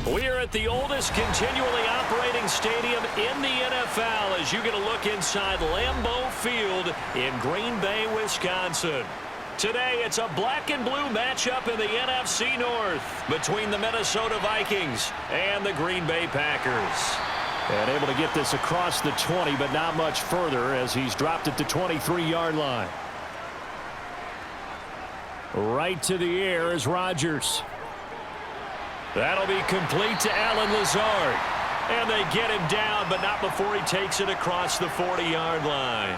We are at the oldest continually operating stadium in the NFL as you get a look inside Lambeau Field in Green Bay, Wisconsin. Today, it's a black and blue matchup in the NFC North between the Minnesota Vikings and the Green Bay Packers. And able to get this across the 20, but not much further as he's dropped it to 23-yard line. Right to the air is Rodgers. That'll be complete to Allen Lazard. And they get him down, but not before he takes it across the 40-yard line.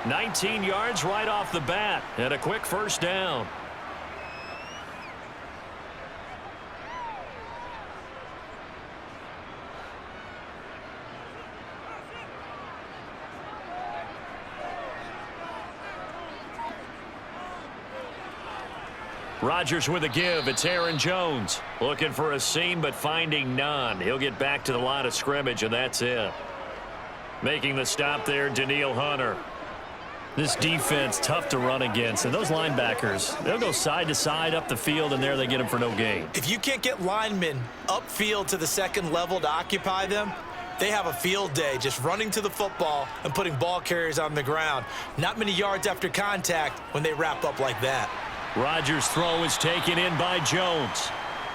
19 yards right off the bat, and a quick first down. Rodgers with a give. It's Aaron Jones. Looking for a seam, but finding none. He'll get back to the line of scrimmage, and that's it. Making the stop there, Danielle Hunter. This defense, tough to run against. And those linebackers, they'll go side to side up the field, and there they get them for no gain. If you can't get linemen upfield to the second level to occupy them, they have a field day just running to the football and putting ball carriers on the ground. Not many yards after contact when they wrap up like that. Rodgers' throw is taken in by Jones.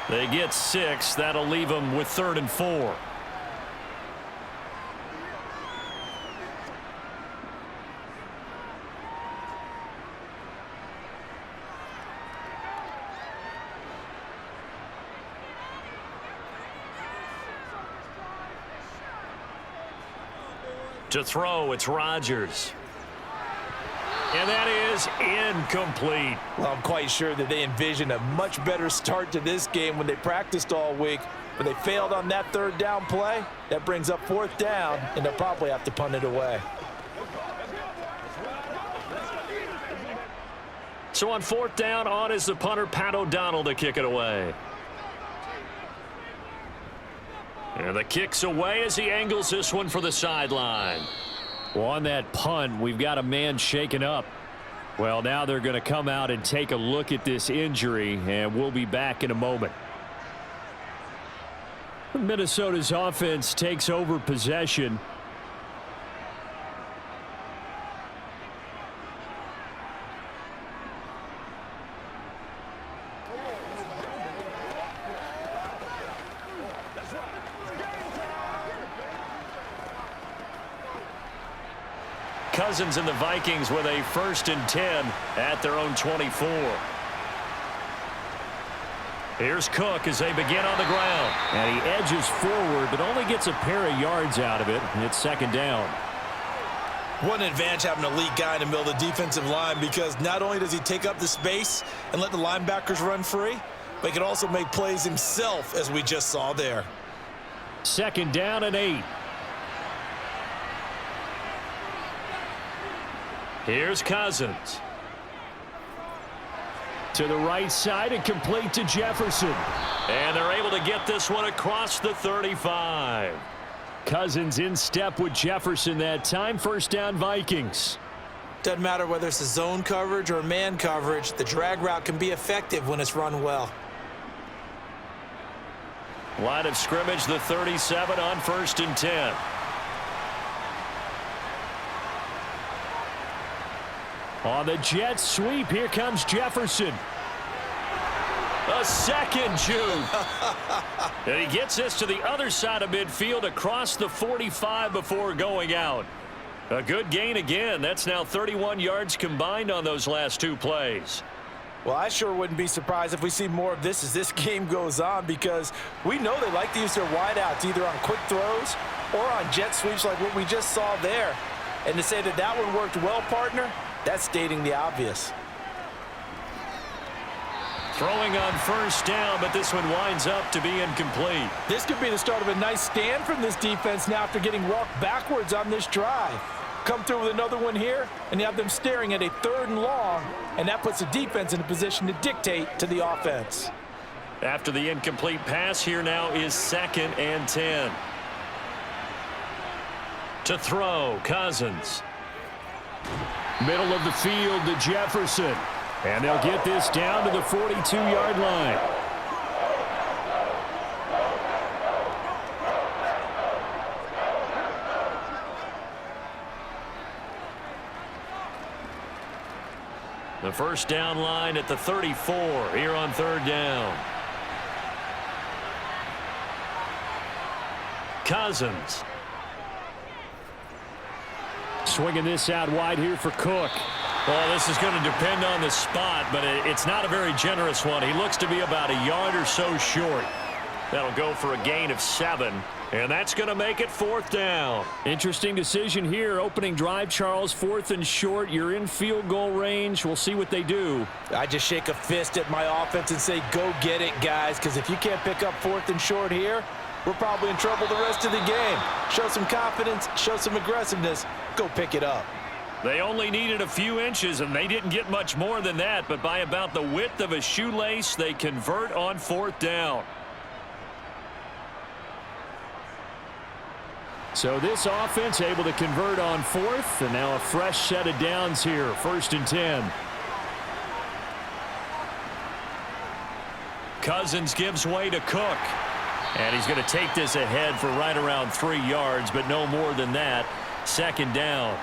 They get 6. That'll leave them with 3rd and 4. To throw, it's Rodgers. And that is incomplete. Well, I'm quite sure that they envisioned a much better start to this game when they practiced all week, but they failed on that 3rd down play. That brings up 4th down, and they'll probably have to punt it away. So on 4th down, on is the punter, Pat O'Donnell, to kick it away. And the kick's away as he angles this one for the sideline. Well, on that punt, we've got a man shaken up. Well, now they're going to come out and take a look at this injury, and we'll be back in a moment. Minnesota's offense takes over possession. Cousins and the Vikings with a 1st and 10 at their own 24. Here's Cook as they begin on the ground. And he edges forward, but only gets a pair of yards out of it. It's 2nd down. What an advantage having an elite guy in the middle of the defensive line, because not only does he take up the space and let the linebackers run free, but he can also make plays himself, as we just saw there. 2nd down and 8. Here's Cousins. To the right side and complete to Jefferson. And they're able to get this one across the 35. Cousins in step with Jefferson that time. 1st down, Vikings. Doesn't matter whether it's a zone coverage or man coverage, the drag route can be effective when it's run well. Line of scrimmage, the 37 on 1st and 10. On the jet sweep, here comes Jefferson. A second juke. And he gets this to the other side of midfield across the 45 before going out. A good gain again. That's now 31 yards combined on those last 2 plays. Well, I sure wouldn't be surprised if we see more of this as this game goes on, because we know they like to use their wideouts either on quick throws or on jet sweeps like what we just saw there. And to say that that one worked well, partner, that's stating the obvious. Throwing on 1st down, but this one winds up to be incomplete. This could be the start of a nice stand from this defense now after getting walked backwards on this drive. Come through with another one here, and you have them staring at a 3rd and long, and that puts the defense in a position to dictate to the offense. After the incomplete pass, here now is 2nd and 10. To throw, Cousins. Middle of the field to Jefferson. And they'll get this down to the 42-yard line. The first down line at the 34 here on third down. Cousins. Swinging this out wide here for Cook. Well, this is going to depend on the spot, but it's not a very generous one. He looks to be about a yard or so short. That'll go for a gain of 7, and that's going to make it fourth down. Interesting decision here. Opening drive, Charles, 4th and short. You're in field goal range. We'll see what they do. I just shake a fist at my offense and say, go get it, guys, because if you can't pick up 4th and short here, we're probably in trouble the rest of the game. Show some confidence, show some aggressiveness, go pick it up. They only needed a few inches, and they didn't get much more than that, but by about the width of a shoelace, they convert on fourth down. So this offense able to convert on 4th, and now a fresh set of downs here, 1st and 10. Cousins gives way to Cook. And he's going to take this ahead for right around 3 yards, but no more than that. Second down.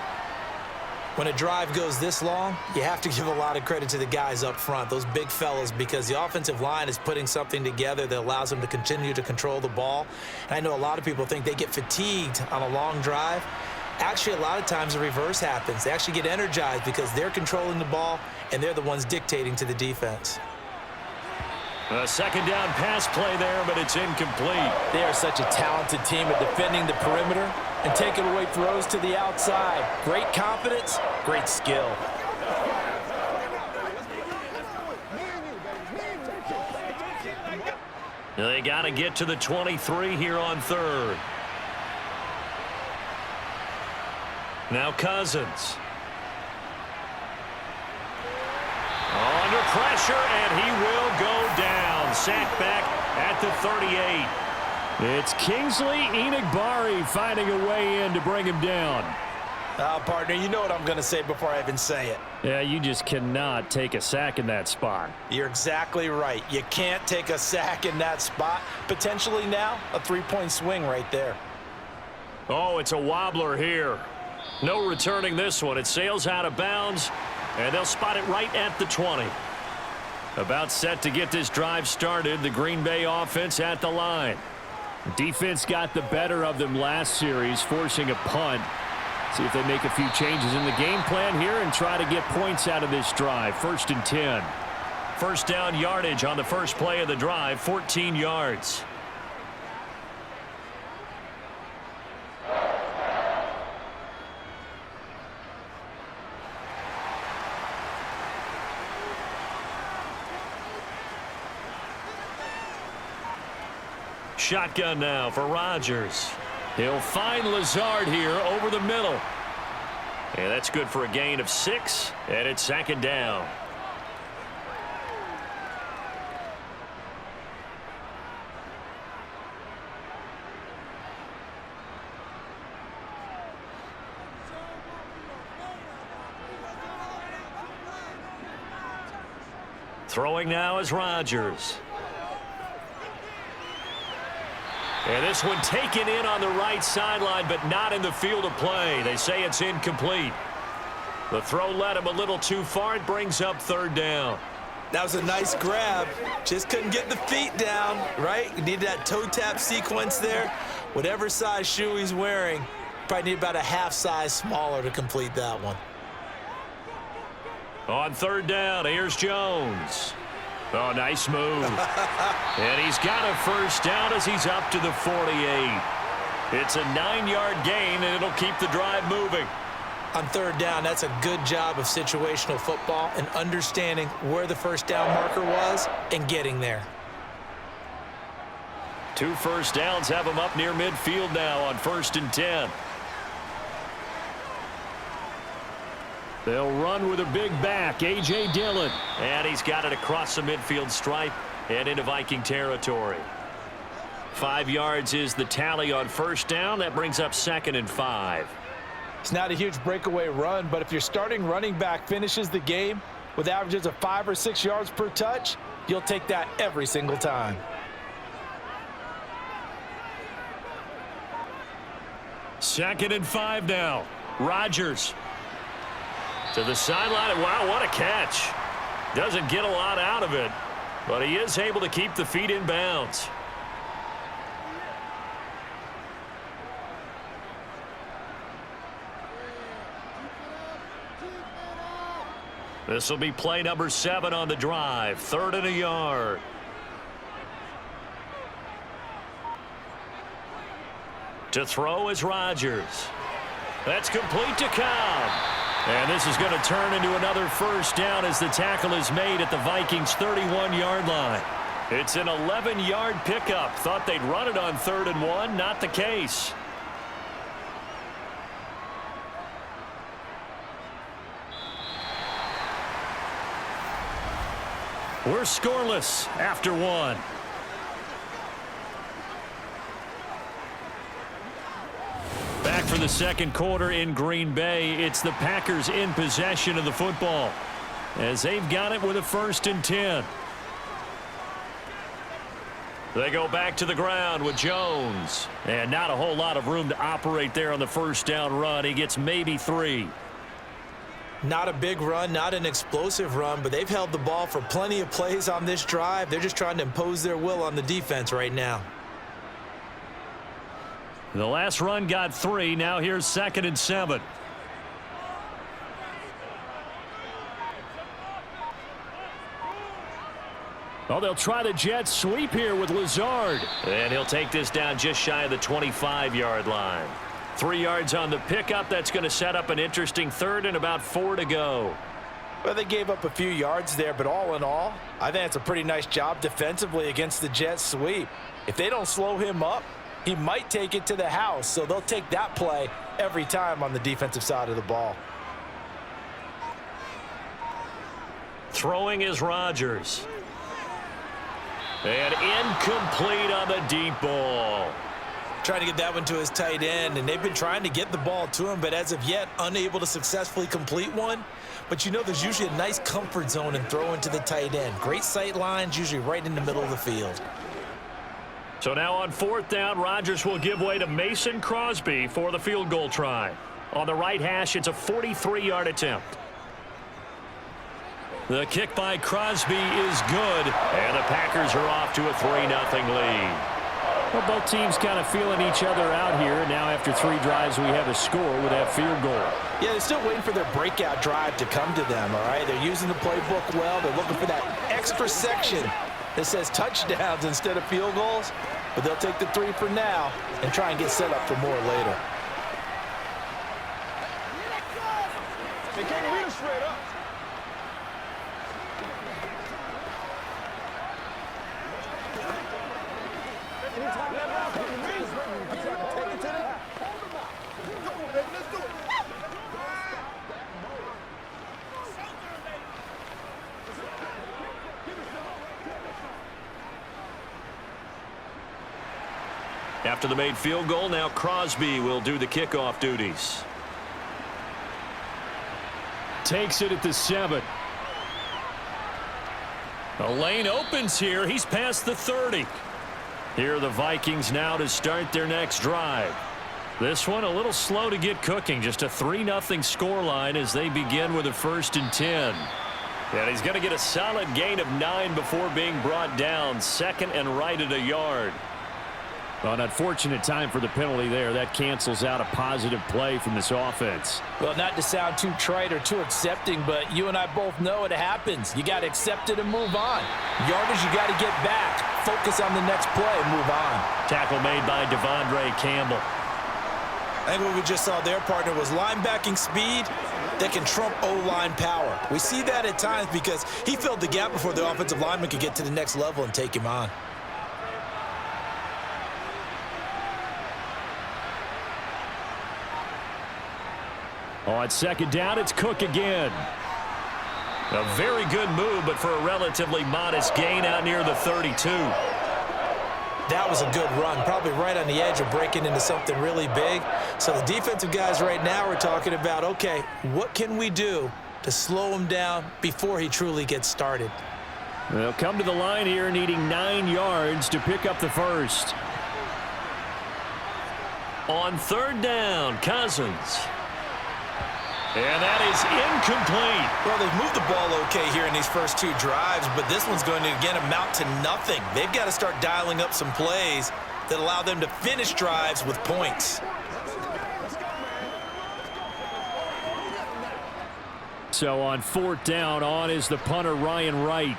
When a drive goes this long, you have to give a lot of credit to the guys up front, those big fellas, because the offensive line is putting something together that allows them to continue to control the ball. And I know a lot of people think they get fatigued on a long drive. Actually, a lot of times the reverse happens. They actually get energized because they're controlling the ball, and they're the ones dictating to the defense. A second down pass play there, but it's incomplete. They are such a talented team at defending the perimeter and taking away throws to the outside. Great confidence, great skill. They got to get to the 23 here on third. Now Cousins. Under pressure, and he will go down. Sacked back at the 38. It's Kingsley Enagbari finding a way in to bring him down. Partner, you know what I'm going to say before I even say it. Yeah, you just cannot take a sack in that spot. You're exactly right. You can't take a sack in that spot. Potentially now a 3-point swing right there. Oh, it's a wobbler here. No returning this one. It sails out of bounds. And they'll spot it right at the 20. About set to get this drive started. The Green Bay offense at the line. Defense got the better of them last series, forcing a punt. See if they make a few changes in the game plan here and try to get points out of this drive. 1st and 10. First down yardage on the first play of the drive, 14 yards. Shotgun now for Rodgers. He'll find Lazard here over the middle. And that's good for a gain of 6, and it's second down. Throwing now is Rodgers. And this one taken in on the right sideline, but not in the field of play. They say it's incomplete. The throw led him a little too far. It brings up third down. That was a nice grab. Just couldn't get the feet down, right? You need that toe tap sequence there. Whatever size shoe he's wearing, probably need about a half size smaller to complete that one. On third down, here's Jones. Oh, nice move. And he's got a first down as he's up to the 48. It's a 9-yard gain, and it'll keep the drive moving. On third down, that's a good job of situational football and understanding where the first down marker was and getting there. 2 first downs have him up near midfield now on 1st and 10. They'll run with a big back, A.J. Dillon. And he's got it across the midfield stripe and into Viking territory. 5 yards is the tally on first down. That brings up 2nd and 5. It's not a huge breakaway run, but if your starting running back finishes the game with averages of 5 or 6 yards per touch, you'll take that every single time. Second and 5 now. Rodgers. To the sideline. Wow, what a catch. Doesn't get a lot out of it, but he is able to keep the feet in bounds. This will be play number 7 on the drive. 3rd and a yard. To throw is Rodgers. That's complete to Cobb. And this is going to turn into another first down as the tackle is made at the Vikings' 31-yard line. It's an 11-yard pickup. Thought they'd run it on 3rd and 1. Not the case. We're scoreless after 1. Back for the second quarter in Green Bay. It's the Packers in possession of the football as they've got it with a 1st and 10. They go back to the ground with Jones. And not a whole lot of room to operate there on the first down run. He gets maybe 3. Not a big run, not an explosive run, but they've held the ball for plenty of plays on this drive. They're just trying to impose their will on the defense right now. The last run got 3. Now here's 2nd and 7. Oh, they'll try the jet sweep here with Lazard. And he'll take this down just shy of the 25-yard line. 3 yards on the pickup. That's going to set up an interesting 3rd and about 4 to go. Well, they gave up a few yards there, but all in all, I think it's a pretty nice job defensively against the jet sweep. If they don't slow him up, he might take it to the house, so they'll take that play every time on the defensive side of the ball. Throwing is Rodgers. And incomplete on the deep ball. Trying to get that one to his tight end, and they've been trying to get the ball to him, but as of yet, unable to successfully complete one. But you know there's usually a nice comfort zone in throwing to the tight end. Great sight lines, usually right in the middle of the field. So now on 4th down, Rodgers will give way to Mason Crosby for the field goal try. On the right hash, it's a 43-yard attempt. The kick by Crosby is good, and the Packers are off to a 3-0 lead. Well, both teams kind of feeling each other out here. Now after 3 drives, we have a score with that field goal. Yeah, they're still waiting for their breakout drive to come to them, all right? They're using the playbook well. They're looking for that extra section that says touchdowns instead of field goals. But they'll take the 3 for now and try and get set up for more later. They can't beat us straight up. After the made field goal, now Crosby will do the kickoff duties. Takes it at the 7. The lane opens here. He's past the 30. Here are the Vikings now to start their next drive. This one a little slow to get cooking. Just a 3-0 scoreline as they begin with a 1st and 10. And he's going to get a solid gain of 9 before being brought down. 2nd and right at a yard. Well, an unfortunate time for the penalty there. That cancels out a positive play from this offense. Well, not to sound too trite or too accepting, but you and I both know it happens. You got to accept it and move on. Yardage, you got to get back. Focus on the next play and move on. Tackle made by Devondre Campbell. I think what we just saw there, partner, was linebacking speed that can trump O-line power. We see that at times because he filled the gap before the offensive lineman could get to the next level and take him on. On 2nd down, it's Cook again. A very good move, but for a relatively modest gain out near the 32. That was a good run, probably right on the edge of breaking into something really big. So the defensive guys right now are talking about, okay, what can we do to slow him down before he truly gets started? They'll come to the line here needing 9 yards to pick up the 1st. On 3rd down, Cousins. And that is incomplete. Well, they've moved the ball okay here in these first two drives, but this one's going to, again, amount to nothing. They've got to start dialing up some plays that allow them to finish drives with points. So on fourth down, on is the punter, Ryan Wright.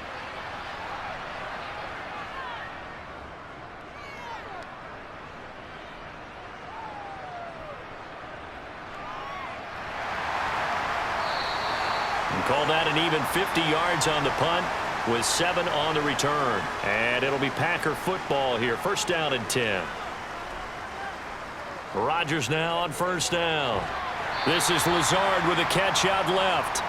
Call that an even 50 yards on the punt with 7 on the return. And it'll be Packer football here. First down and 10. Rodgers now on first down. This is Lazard with a catch out left.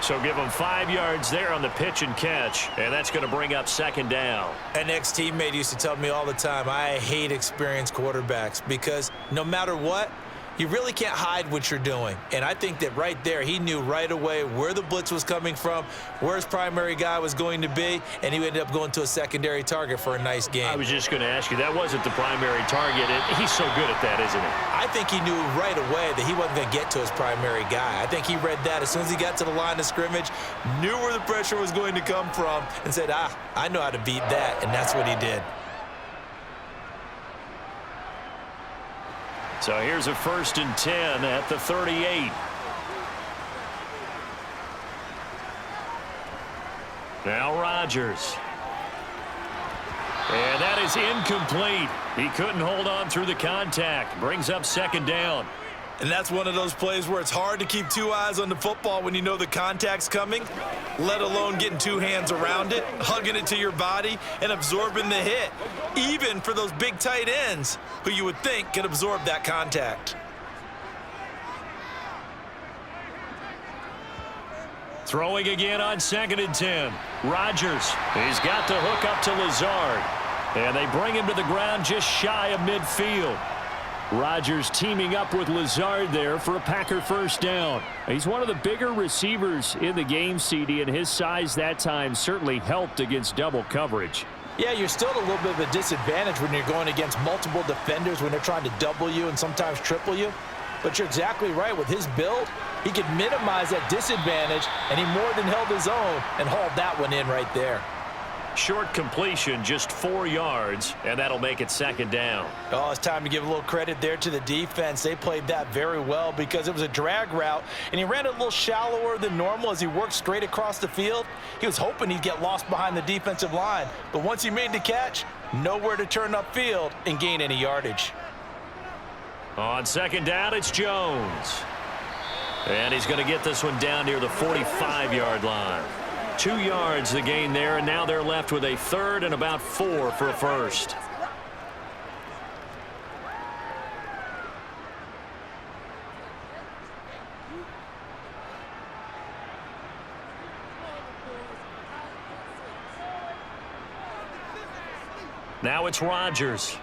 So give him 5 yards there on the pitch and catch. And that's going to bring up second down. An ex-teammate used to tell me all the time, I hate experienced quarterbacks because no matter what, you really can't hide what you're doing. And I think that right there, he knew right away where the blitz was coming from, where his primary guy was going to be, and he ended up going to a secondary target for a nice game. I was just going to ask you, that wasn't the primary target. He's so good at that, isn't he? I think he knew right away that he wasn't going to get to his primary guy. I think he read that as soon as he got to the line of scrimmage, knew where the pressure was going to come from, and said, I know how to beat that, and that's what he did. So here's a first and 10 at the 38. Now Rodgers. And that is incomplete. He couldn't hold on through the contact. Brings up second down. And that's one of those plays where it's hard to keep 2 eyes on the football when you know the contact's coming, let alone getting 2 hands around it, hugging it to your body, and absorbing the hit, even for those big tight ends who you would think could absorb that contact. Throwing again on second and 10. Rodgers. He's got the hook up to Lazard. And they bring him to the ground just shy of midfield. Rodgers teaming up with Lazard there for a Packer first down. He's one of the bigger receivers in the game, CD, and his size that time certainly helped against double coverage. Yeah, you're still at a little bit of a disadvantage when you're going against multiple defenders when they're trying to double you and sometimes triple you. But you're exactly right. With his build, he could minimize that disadvantage, and he more than held his own and hauled that one in right there. Short completion, just 4 yards, and that'll make it second down. Oh, it's time to give a little credit there to the defense. They played that very well because it was a drag route, and he ran it a little shallower than normal as he worked straight across the field. He was hoping he'd get lost behind the defensive line, but once he made the catch, nowhere to turn upfield and gain any yardage. On second down, it's Jones. And he's going to get this one down near the 45-yard line. 2 yards the gain there, and now they're left with a third and about 4 for a first. Now it's Rodgers.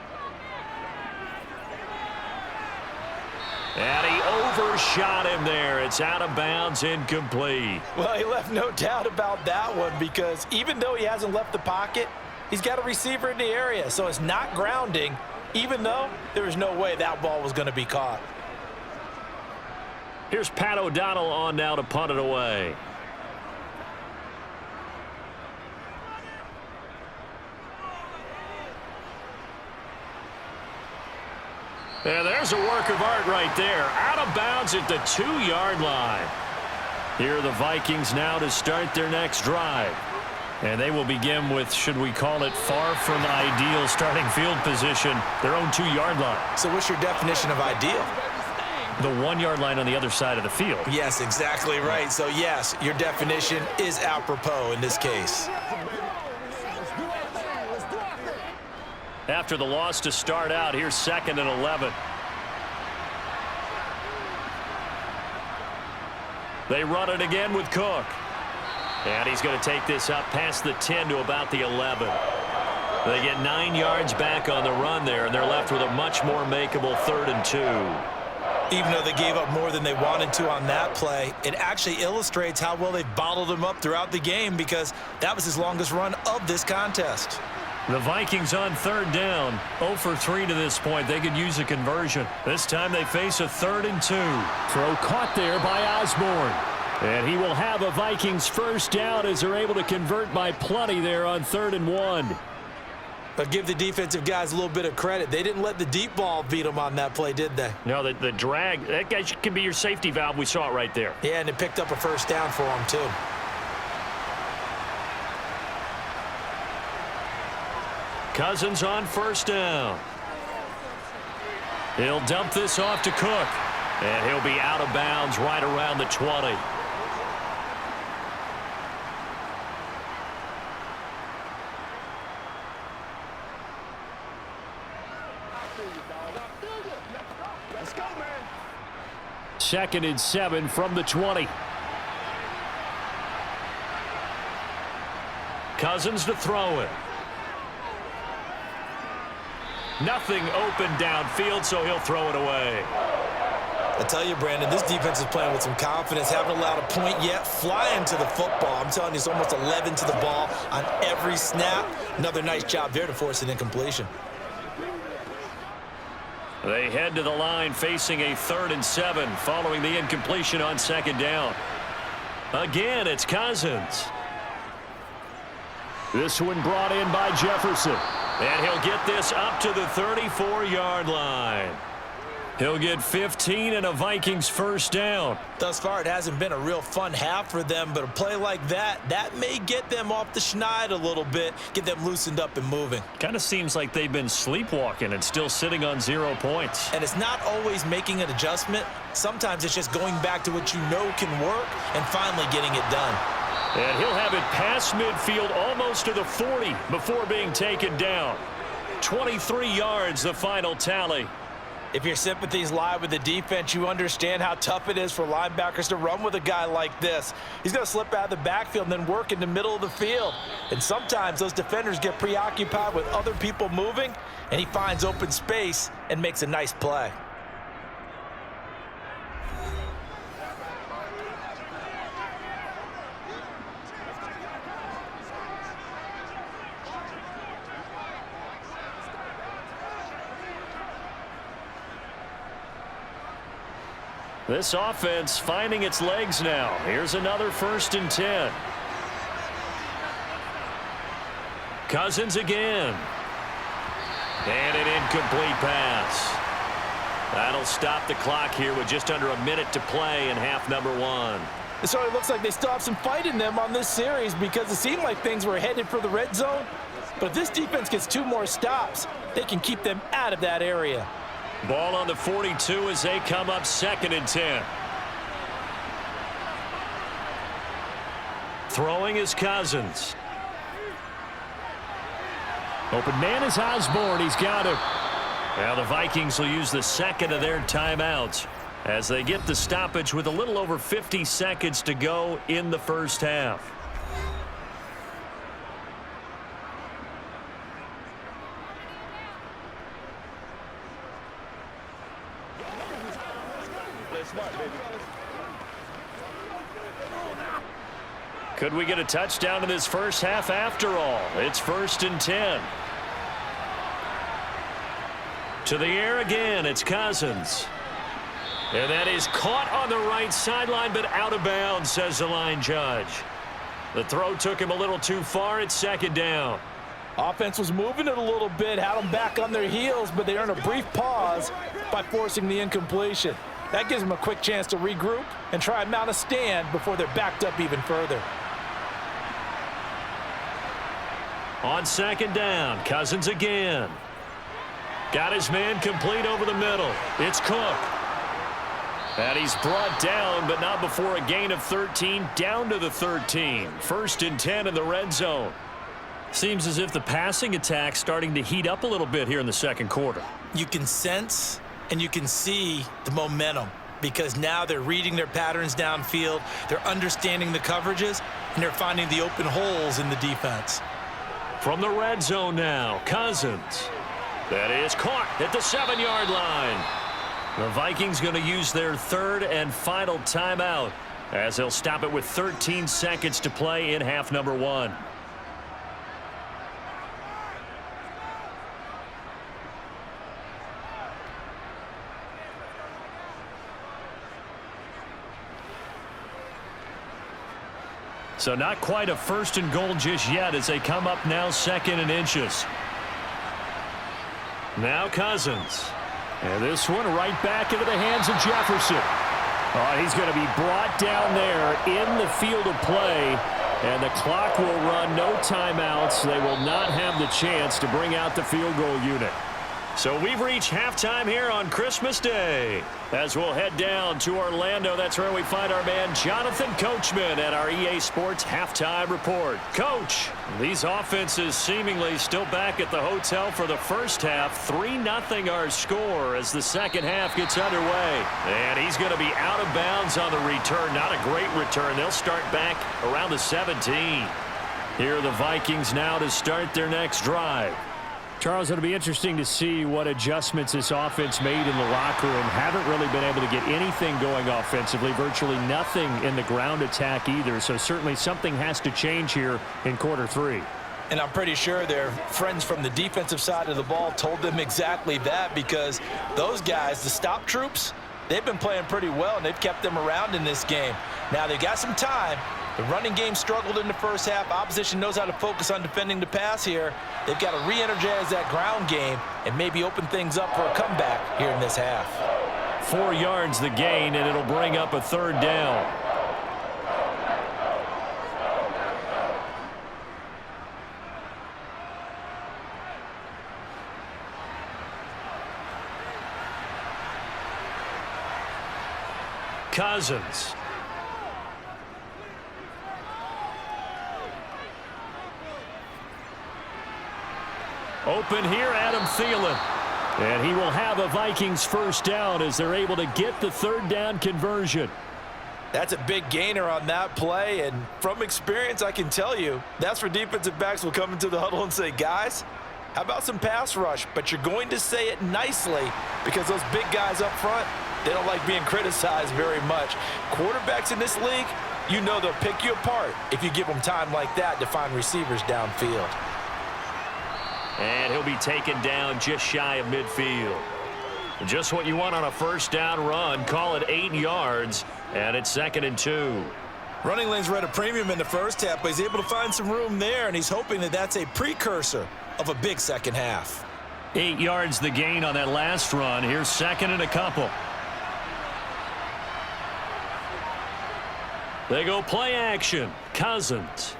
And he overshot him there. It's out of bounds, incomplete. Well, he left no doubt about that one because even though he hasn't left the pocket, he's got a receiver in the area. So it's not grounding, even though there was no way that ball was going to be caught. Here's Pat O'Donnell on now to punt it away. And there's a work of art right there. Out of bounds at the 2-yard line. Here are the Vikings now to start their next drive. And they will begin with, should we call it, far from ideal starting field position, their own 2-yard line. So what's your definition of ideal? The 1-yard line on the other side of the field. Yes, exactly right. So, yes, your definition is apropos in this case. After the loss to start out, here's second and 11. They run it again with Cook. And he's going to take this up past the 10 to about the 11. They get 9 yards back on the run there, and they're left with a much more makeable 3rd and 2. Even though they gave up more than they wanted to on that play, it actually illustrates how well they've bottled him up throughout the game because that was his longest run of this contest. The Vikings on third down, 0 for 3 to this point. They could use a conversion. This time they face a 3rd and 2. Throw caught there by Osborne. And he will have a Vikings first down as they're able to convert by plenty there on 3rd and 1. But give the defensive guys a little bit of credit. They didn't let the deep ball beat them on that play, did they? No, the drag, that guy can be your safety valve. We saw it right there. Yeah, and it picked up a first down for them, too. Cousins on first down. He'll dump this off to Cook. And he'll be out of bounds right around the 20. Let's go, man. 2nd and 7 from the 20. Cousins to throw it. Nothing open downfield, so he'll throw it away. I tell you, Brandon, this defense is playing with some confidence. Haven't allowed a point yet. Flying to the football. I'm telling you, it's almost 11 to the ball on every snap. Another nice job there to force an incompletion. They head to the line facing a 3rd and 7 following the incompletion on 2nd down. Again, it's Cousins. This one brought in by Jefferson. And he'll get this up to the 34-yard line. He'll get 15 and a Vikings first down. Thus far, it hasn't been a real fun half for them, but a play like that may get them off the schneid a little bit, get them loosened up and moving. Kind of seems like they've been sleepwalking and still sitting on 0 points. And it's not always making an adjustment. Sometimes it's just going back to what you know can work and finally getting it done. And he'll have it past midfield almost to the 40 before being taken down. 23 yards, the final tally. If your sympathies lie with the defense, you understand how tough it is for linebackers to run with a guy like this. He's going to slip out of the backfield and then work in the middle of the field. And sometimes those defenders get preoccupied with other people moving, and he finds open space and makes a nice play. This offense finding its legs now. Here's another 1st and 10. Cousins again. And an incomplete pass. That'll stop the clock here with just under a minute to play in half number 1. It certainly looks like they still have some fight in them on this series because it seemed like things were headed for the red zone. But if this defense gets 2 more stops, they can keep them out of that area. Ball on the 42 as they come up 2nd and 10. Throwing is Cousins. Open man is Osborne. He's got him. Now the Vikings will use the 2nd of their timeouts as they get the stoppage with a little over 50 seconds to go in the first half. Could we get a touchdown in this first half after all? It's 1st and 10. To the air again, it's Cousins. And that is caught on the right sideline, but out of bounds, says the line judge. The throw took him a little too far. It's 2nd down. Offense was moving it a little bit, had them back on their heels, but they earned a brief pause by forcing the incompletion. That gives them a quick chance to regroup and try and mount a stand before they're backed up even further. On 2nd down, Cousins again. Got his man complete over the middle. It's Cook. And he's brought down, but not before a gain of 13, down to the 13. 1st and 10 in the red zone. Seems as if the passing attack's starting to heat up a little bit here in the 2nd quarter. You can sense and you can see the momentum because now they're reading their patterns downfield, they're understanding the coverages, and they're finding the open holes in the defense. From the red zone now, Cousins. That is caught at the 7-yard line. The Vikings going to use their 3rd and final timeout as they'll stop it with 13 seconds to play in half number 1. So not quite a first and goal just yet as they come up now 2nd and inches. Now Cousins. And this one right back into the hands of Jefferson. He's going to be brought down there in the field of play. And the clock will run, no timeouts. They will not have the chance to bring out the field goal unit. So we've reached halftime here on Christmas Day. As we'll head down to Orlando, that's where we find our man Jonathan Coachman at our EA Sports Halftime Report. Coach, these offenses seemingly still back at the hotel for the first half. 3-0 our score as the second half gets underway. And he's going to be out of bounds on the return. Not a great return. They'll start back around the 17. Here are the Vikings now to start their next drive. Charles, it'll be interesting to see what adjustments this offense made in the locker room. Haven't really been able to get anything going offensively, virtually nothing in the ground attack either. So certainly something has to change here in quarter 3. And I'm pretty sure their friends from the defensive side of the ball told them exactly that, because those guys, the stop troops, they've been playing pretty well, and they've kept them around in this game. Now, they got some time. The running game struggled in the first half. Opposition knows how to focus on defending the pass here. They've got to re-energize that ground game and maybe open things up for a comeback here in this half. 4 yards the gain, and it'll bring up a 3rd down. Cousins. Open here, Adam Thielen. And he will have a Vikings first down as they're able to get the 3rd down conversion. That's a big gainer on that play, and from experience, I can tell you, that's where defensive backs will come into the huddle and say, guys, how about some pass rush? But you're going to say it nicely, because those big guys up front, they don't like being criticized very much. Quarterbacks in this league, you know they'll pick you apart if you give them time like that to find receivers downfield. And he'll be taken down just shy of midfield. Just what you want on a first down run. Call it 8 yards, and it's 2nd and 2. Running lanes were at a premium in the first half, but he's able to find some room there, and he's hoping that that's a precursor of a big second half. 8 yards the gain on that last run. Here's 2nd and a couple. They go play action. Cousins.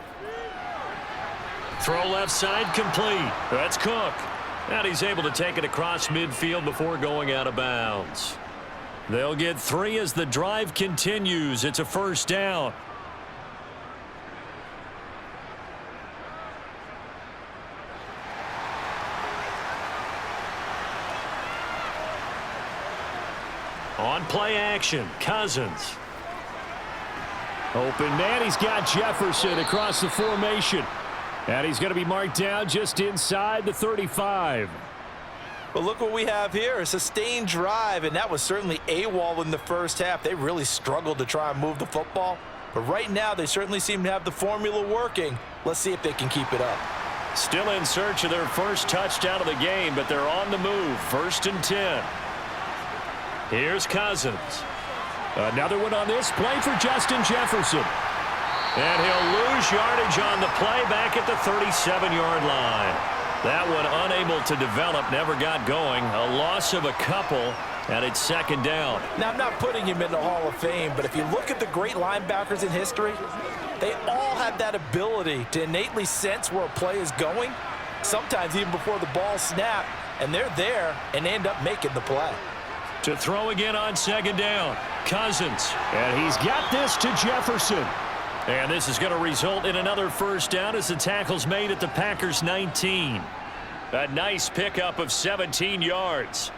Throw left side complete. That's Cook. And he's able to take it across midfield before going out of bounds. They'll get 3 as the drive continues. It's a first down. On play action, Cousins. Open man, he's got Jefferson across the formation. And he's going to be marked down just inside the 35. But look what we have here, a sustained drive, and that was certainly AWOL in the first half. They really struggled to try and move the football. But right now, they certainly seem to have the formula working. Let's see if they can keep it up. Still in search of their first touchdown of the game, but they're on the move. 1st and 10. Here's Cousins. Another one on this play for Justin Jefferson. And he'll lose yardage on the play back at the 37-yard line. That one unable to develop, never got going. A loss of a couple, and it's 2nd down. Now, I'm not putting him in the Hall of Fame, but if you look at the great linebackers in history, they all have that ability to innately sense where a play is going, sometimes even before the ball snaps, and they're there and end up making the play. To throw again on 2nd down, Cousins. And he's got this to Jefferson. And this is going to result in another first down as the tackle's made at the Packers' 19. A nice pickup of 17 yards.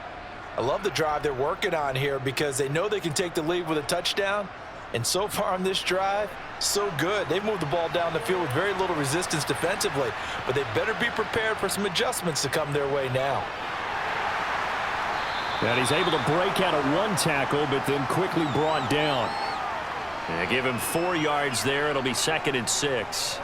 I love the drive they're working on here because they know they can take the lead with a touchdown. And so far on this drive, so good. They've moved the ball down the field with very little resistance defensively. But they better be prepared for some adjustments to come their way now. And he's able to break out of one tackle, but then quickly brought down. And give him 4 yards there. It'll be 2nd and 6.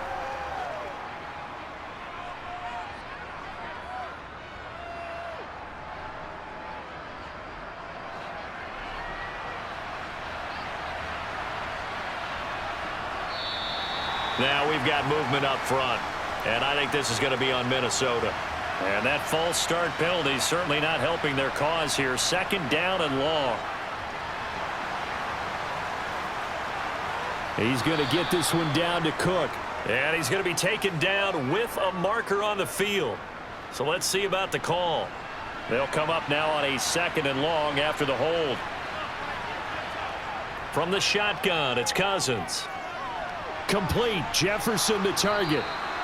Now we've got movement up front, and I think this is going to be on Minnesota. And that false start penalty certainly not helping their cause here. 2nd down and long. He's going to get this one down to Cook. And he's going to be taken down with a marker on the field. So let's see about the call. They'll come up now on a 2nd and long after the hold. From the shotgun, it's Cousins. Complete. Jefferson to target.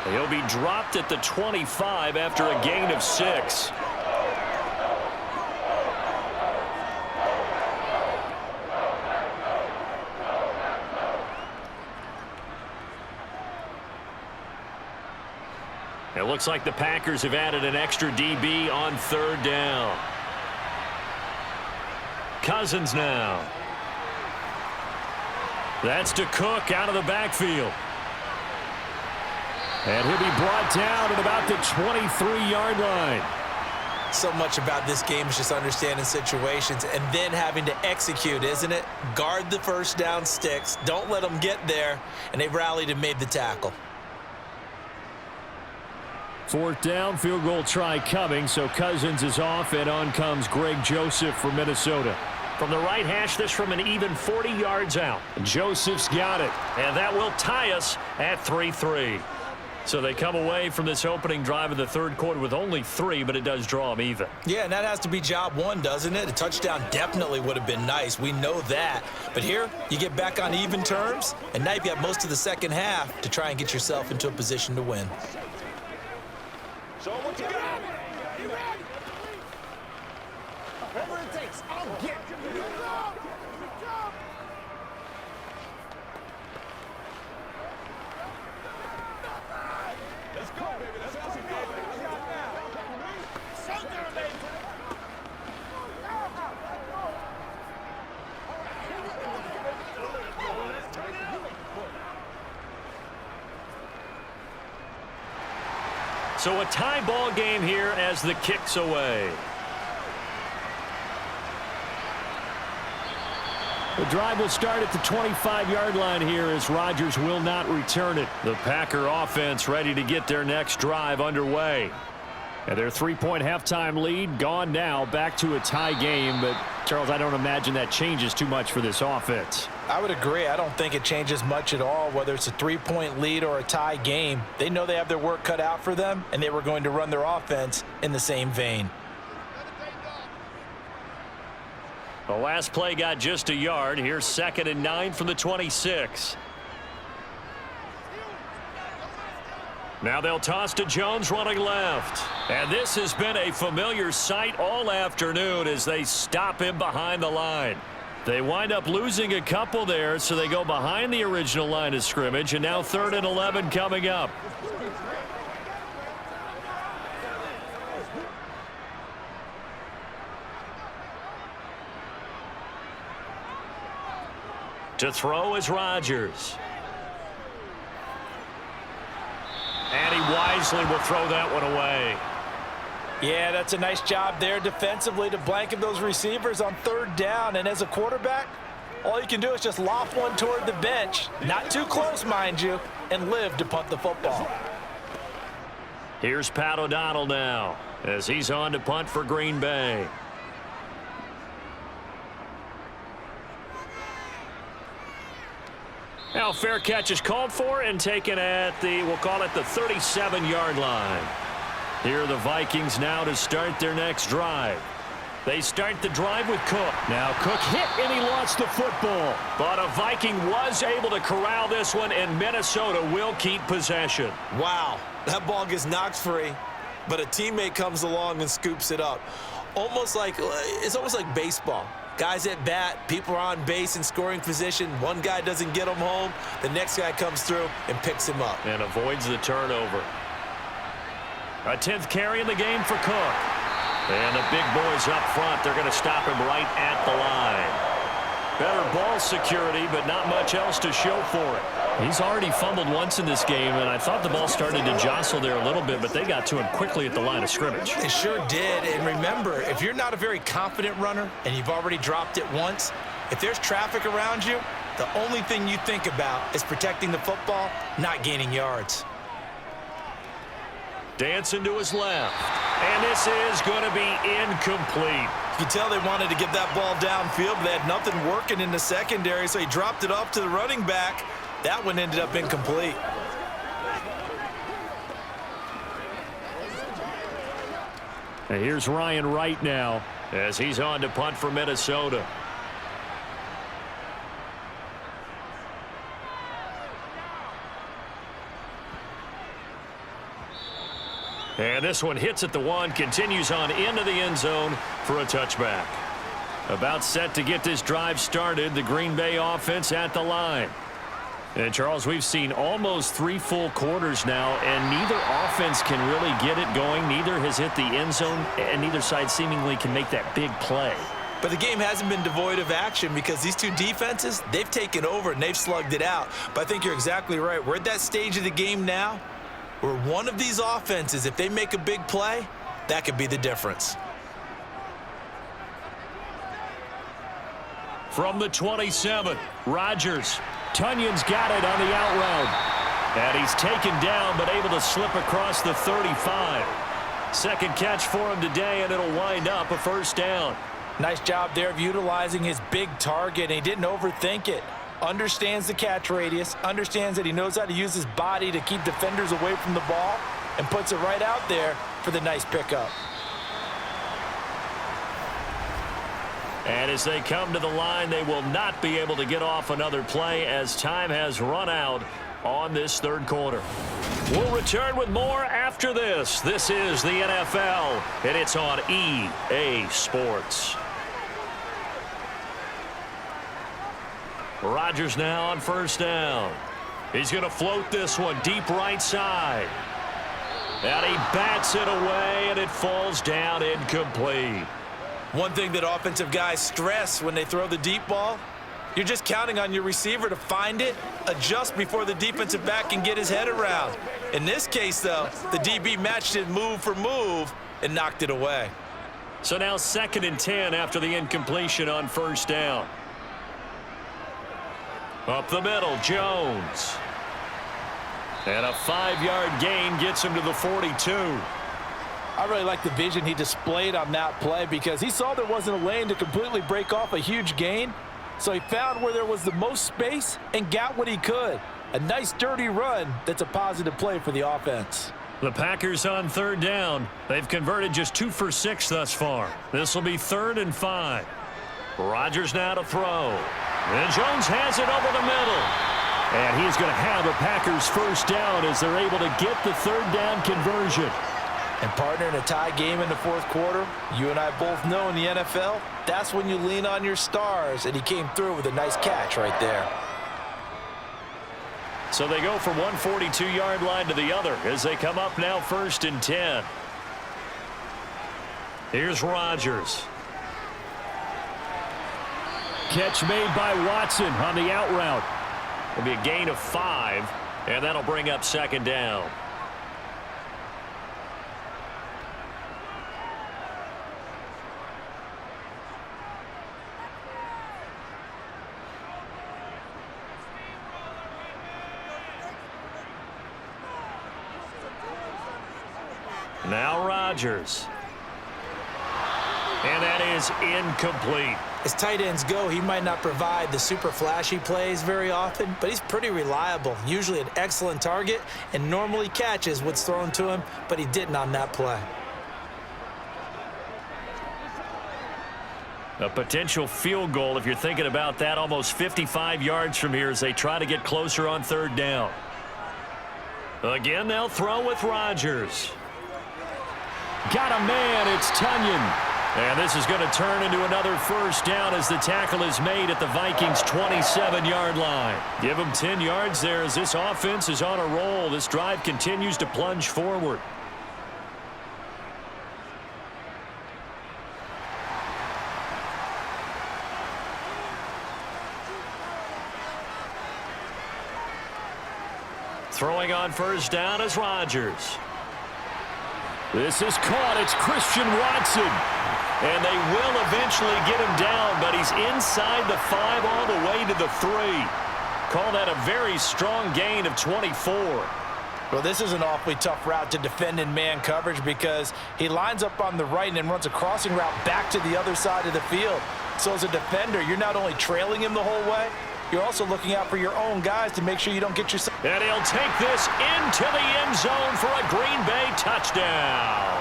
He'll be dropped at the 25 after a gain of 6. It looks like the Packers have added an extra DB on 3rd down. Cousins now. That's to Cook out of the backfield. And he'll be brought down at about the 23-yard line. So much about this game is just understanding situations and then having to execute, isn't it? Guard the first down sticks. Don't let them get there. And they rallied and made the tackle. 4th down, field goal try coming, so Cousins is off, and on comes Greg Joseph for Minnesota. From the right hash, this from an even 40 yards out. Joseph's got it. And that will tie us at 3-3. So they come away from this opening drive of the 3rd quarter with only 3, but it does draw them even. Yeah, and that has to be job 1, doesn't it? A touchdown definitely would have been nice. We know that. But here, you get back on even terms, and now you've got most of the 2nd half to try and get yourself into a position to win. So what you got? You ready? Whatever it takes, I'll get you. Let's go, baby. Let's go. So a tie ball game here as the kick's away. The drive will start at the 25-yard line here as Rodgers will not return it. The Packer offense ready to get their next drive underway. And their 3-point halftime lead gone now, back to a tie game. But, Charles, I don't imagine that changes too much for this offense. I would agree. I don't think it changes much at all, whether it's a 3-point lead or a tie game. They know they have their work cut out for them, and they were going to run their offense in the same vein. The last play got just a yard. Here's 2nd and 9 from the 26. Now they'll toss to Jones running left. And this has been a familiar sight all afternoon as they stop him behind the line. They wind up losing a couple there, so they go behind the original line of scrimmage, and now 3rd and 11 coming up. To throw is Rodgers. And he wisely will throw that one away. Yeah, that's a nice job there defensively to blanket those receivers on 3rd down. And as a quarterback, all you can do is just loft one toward the bench. Not too close, mind you, and live to punt the football. Here's Pat O'Donnell now as he's on to punt for Green Bay. Now fair catch is called for and taken at the, we'll call it the 37-yard line. Here are the Vikings now to start their next drive. They start the drive with Cook. Now Cook hit and he lost the football. But a Viking was able to corral this one, and Minnesota will keep possession. Wow, that ball gets knocked free, but a teammate comes along and scoops it up. It's almost like baseball. Guys at bat, people are on base in scoring position. One guy doesn't get him home. The next guy comes through and picks him up. And avoids the turnover. A 10th carry in the game for Cook. And the big boys up front, they're going to stop him right at the line. Better ball security, but not much else to show for it. He's already fumbled once in this game, and I thought the ball started to jostle there a little bit, but they got to him quickly at the line of scrimmage. It sure did. And remember, if you're not a very confident runner and you've already dropped it once, if there's traffic around you, the only thing you think about is protecting the football, not gaining yards. Dancing to his left. And this is going to be incomplete. You can tell they wanted to get that ball downfield, but they had nothing working in the secondary, so he dropped it off to the running back. That one ended up incomplete. And here's Ryan Wright now as he's on to punt for Minnesota. And this one hits at the 1, continues on into the end zone for a touchback. About set to get this drive started, the Green Bay offense at the line. And, Charles, we've seen almost 3 full quarters now, and neither offense can really get it going. Neither has hit the end zone, and neither side seemingly can make that big play. But the game hasn't been devoid of action because these two defenses, they've taken over and they've slugged it out. But I think you're exactly right. We're at that stage of the game now where one of these offenses, if they make a big play, that could be the difference. From the 27, Rodgers. Tunyon's got it on the out route. And he's taken down but able to slip across the 35. Second catch for him today, and it'll wind up a first down. Nice job there of utilizing his big target, and he didn't overthink it. Understands the catch radius, understands that he knows how to use his body to keep defenders away from the ball, and puts it right out there for the nice pickup. And as they come to the line, they will not be able to get off another play as time has run out on this third quarter. We'll return with more after this. This is the NFL, and it's on EA Sports. Rodgers now on first down. He's going to float this one deep right side. And he bats it away, and it falls down incomplete. One thing that offensive guys stress when they throw the deep ball, you're just counting on your receiver to find it, adjust before the defensive back can get his head around. In this case, though, the DB matched it move for move and knocked it away. So now 2nd and 10 after the incompletion on first down. Up the middle, Jones. And a 5-yard gain gets him to the 42. I really like the vision he displayed on that play because he saw there wasn't a lane to completely break off a huge gain. So he found where there was the most space and got what he could. A nice dirty run that's a positive play for the offense. The Packers on third down. They've converted just 2 for 6 thus far. This will be 3rd and 5. Rodgers now to throw. And Jones has it over the middle. And he's going to have a Packers first down as they're able to get the 3rd down conversion. And partner, in a tie game in the 4th quarter, you and I both know in the NFL, that's when you lean on your stars, and he came through with a nice catch right there. So they go from one 42-yard line to the other as they come up now 1st and 10. Here's Rodgers. Catch made by Watson on the out route. It'll be a gain of 5, and that'll bring up 2nd down. Now Rodgers. And that is incomplete. As tight ends go, he might not provide the super flashy plays very often, but he's pretty reliable, usually an excellent target, and normally catches what's thrown to him, but he didn't on that play. A potential field goal, if you're thinking about that, almost 55 yards from here as they try to get closer on 3rd down. Again, they'll throw with Rodgers. Got a man, it's Tunyon. And this is going to turn into another first down as the tackle is made at the Vikings' 27-yard line. Give them 10 yards there as this offense is on a roll. This drive continues to plunge forward. Throwing on first down is Rodgers. This is caught. It's Christian Watson. And they will eventually get him down, but he's inside the 5 all the way to the 3. Call that a very strong gain of 24. Well, this is an awfully tough route to defend in man coverage because he lines up on the right and then runs a crossing route back to the other side of the field. So as a defender, you're not only trailing him the whole way, you're also looking out for your own guys to make sure you don't get yourself. And he'll take this into the end zone for a Green Bay touchdown.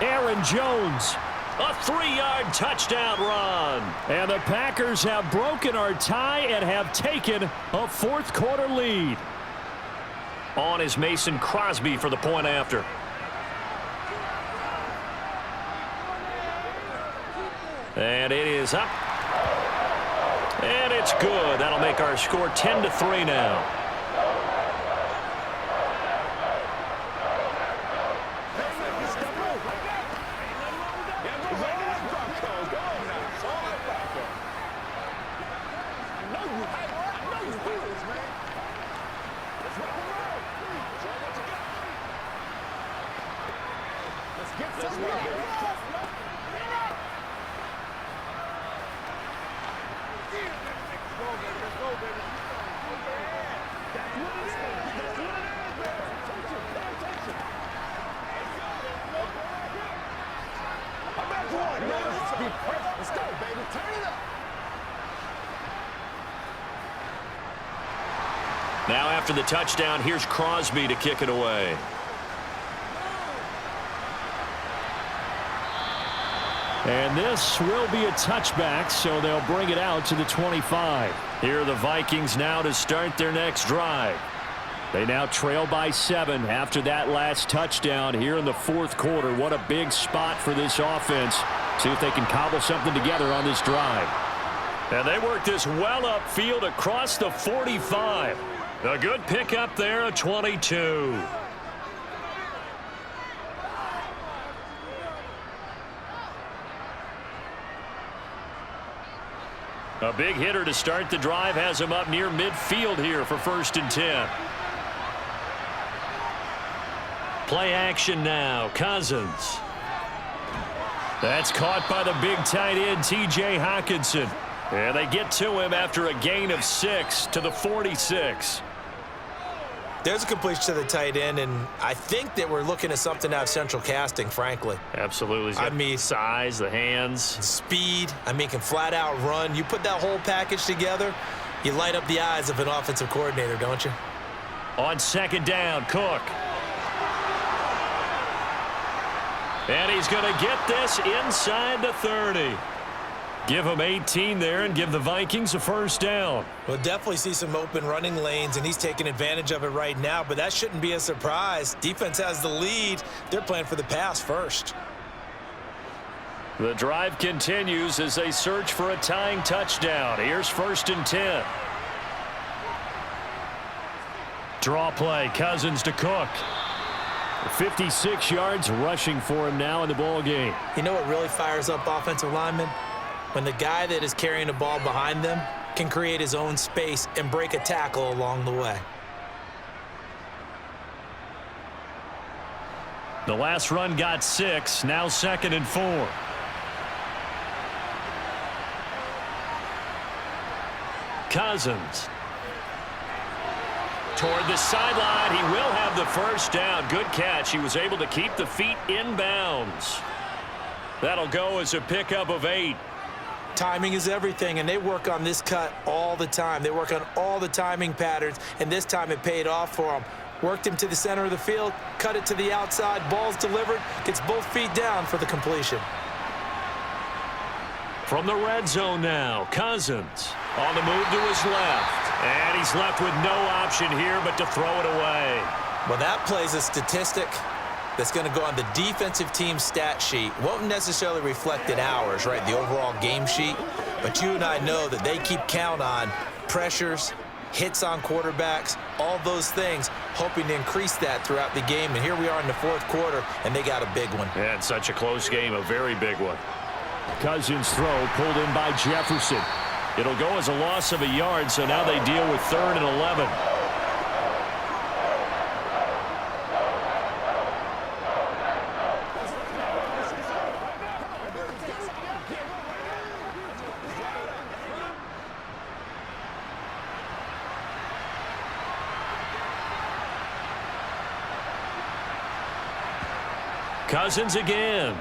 Aaron Jones. A 3-yard touchdown run. And the Packers have broken our tie and have taken a fourth-quarter lead. On is Mason Crosby for the point after. And it is up. And it's good. That'll make our score 10-3 now. Now after the touchdown, here's Crosby to kick it away. And this will be a touchback, so they'll bring it out to the 25. Here are the Vikings now to start their next drive. They now trail by 7 after that last touchdown here in the fourth quarter. What a big spot for this offense. See if they can cobble something together on this drive. And they work this well upfield across the 45. A good pickup there, a 22. A big hitter to start the drive has him up near midfield here for 1st and 10. Play action now. Cousins. That's caught by the big tight end, T.J. Hockenson. And they get to him after a gain of 6 to the 46. There's a completion to the tight end, and I think that we're looking at something out of central casting, frankly. Absolutely. He's got size, the hands. Speed. I mean, can flat out run. You put that whole package together, you light up the eyes of an offensive coordinator, don't you? On 2nd down, Cook. And he's going to get this inside the 30. Give him 18 there and give the Vikings a 1st down. We'll definitely see some open running lanes, and he's taking advantage of it right now, but that shouldn't be a surprise. Defense has the lead. They're playing for the pass first. The drive continues as they search for a tying touchdown. Here's 1st and 10. Draw play, Cousins to Cook. 56 yards rushing for him now in the ball game. You know what really fires up offensive linemen? When the guy that is carrying the ball behind them can create his own space and break a tackle along the way. The last run got 6, now 2nd and 4. Cousins. Toward the sideline, he will have the 1st down. Good catch. He was able to keep the feet in bounds. That'll go as a pickup of 8. Timing is everything, and they work on this cut all the time. They work on all the timing patterns, and this time it paid off for them. Worked him to the center of the field, cut it to the outside, ball's delivered, gets both feet down for the completion. From the red zone now, Cousins on the move to his left. And he's left with no option here but to throw it away. Well, that plays a statistic that's going to go on the defensive team stat sheet. Won't necessarily reflect in ours, right, the overall game sheet. But you and I know that they keep count on pressures, hits on quarterbacks, all those things, hoping to increase that throughout the game. And here we are in the fourth quarter, and they got a big one. Yeah, it's such a close game, a very big one. Cousins' throw pulled in by Jefferson. It'll go as a loss of a yard, so now they deal with 3rd and 11. Cousins again.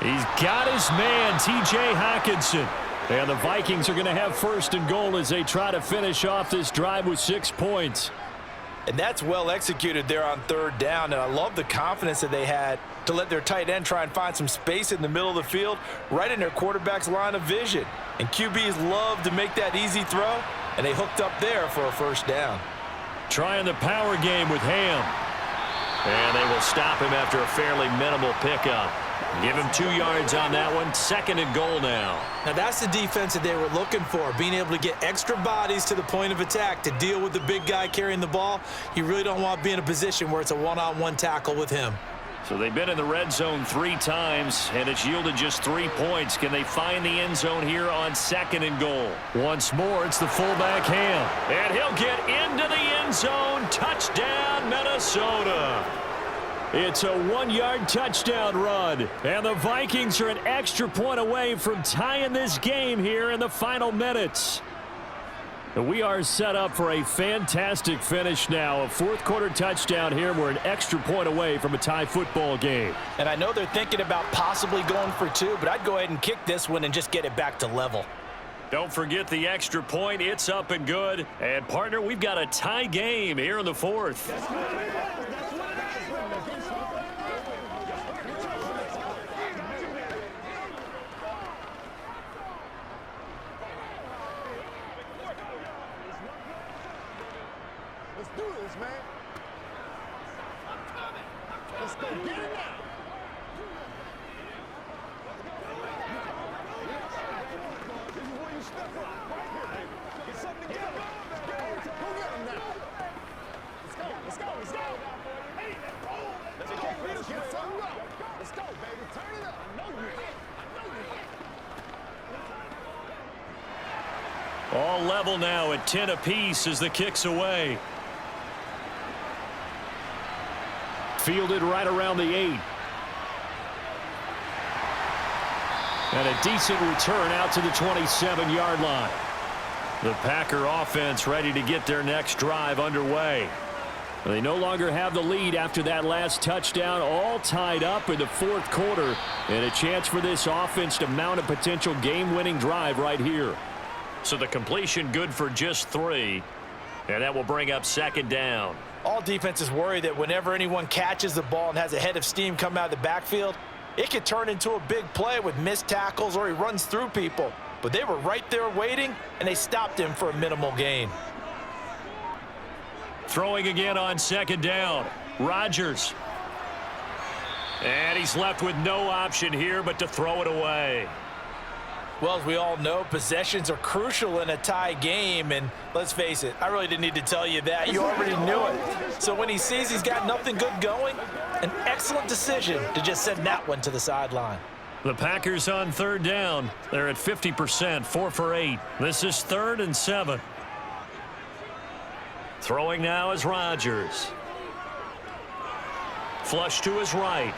He's got his man, T.J. Hockenson. And the Vikings are going to have first and goal as they try to finish off this drive with 6 points. And that's well executed there on third down. And I love the confidence that they had to let their tight end try and find some space in the middle of the field, right in their quarterback's line of vision. And QBs love to make that easy throw, and they hooked up there for a first down. Trying the power game with Ham. And they will stop him after a fairly minimal pickup. Give him 2 yards on that one. Second and goal now. Now that's the defense that they were looking for, being able to get extra bodies to the point of attack to deal with the big guy carrying the ball. You really don't want to be in a position where it's a one-on-one tackle with him. So they've been in the red zone 3 times, and it's yielded just 3 points. Can they find the end zone here on second and goal? Once more, it's the fullback Ham. And he'll get into the end zone. Touchdown, Minnesota. It's a 1-yard touchdown run. And the Vikings are an extra point away from tying this game here in the final minutes. We are set up for a fantastic finish now. A fourth-quarter touchdown here. We're an extra point away from a tie football game. And I know they're thinking about possibly going for 2, but I'd go ahead and kick this one and just get it back to level. Don't forget the extra point. It's up and good. And, partner, we've got a tie game here in the fourth. Let's do this, man. Let's go get it now. This is where you step up, right here. Get something together. Go get him now. Let's go, let's go, let's go. Hey, let's go, let's get something up. Let's go, baby. Turn it up. I know you hit. All level now at 10 apiece as the kick's away. Fielded right around the 8. And a decent return out to the 27-yard line. The Packer offense ready to get their next drive underway. They no longer have the lead after that last touchdown, all tied up in the fourth quarter, and a chance for this offense to mount a potential game-winning drive right here. So the completion good for just 3, and that will bring up second down. All defenses worry that whenever anyone catches the ball and has a head of steam come out of the backfield, it could turn into a big play with missed tackles or he runs through people. But they were right there waiting, and they stopped him for a minimal gain. Throwing again on second down. Rodgers. And he's left with no option here but to throw it away. Well, as we all know, possessions are crucial in a tie game, and let's face it, I really didn't need to tell you that. You already knew it. So when he sees he's got nothing good going, an excellent decision to just send that one to the sideline. The Packers on third down. They're at 50%, 4 for 8. This is 3rd and 7. Throwing now is Rodgers. Flush to his right.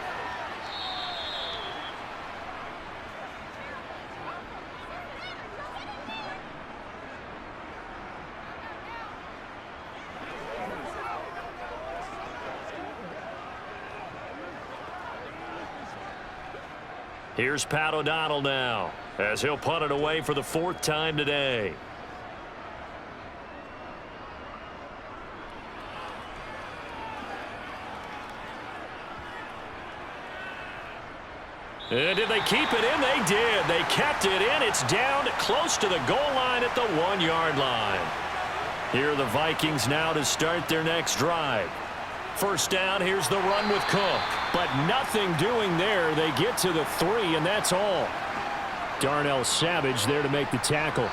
Here's Pat O'Donnell now, as he'll punt it away for the 4th time today. And did they keep it in? They did. They kept it in. It's down close to the goal line at the 1-yard line. Here are the Vikings now to start their next drive. First down, here's the run with Cook. But nothing doing there. They get to the 3, and that's all. Darnell Savage there to make the tackle.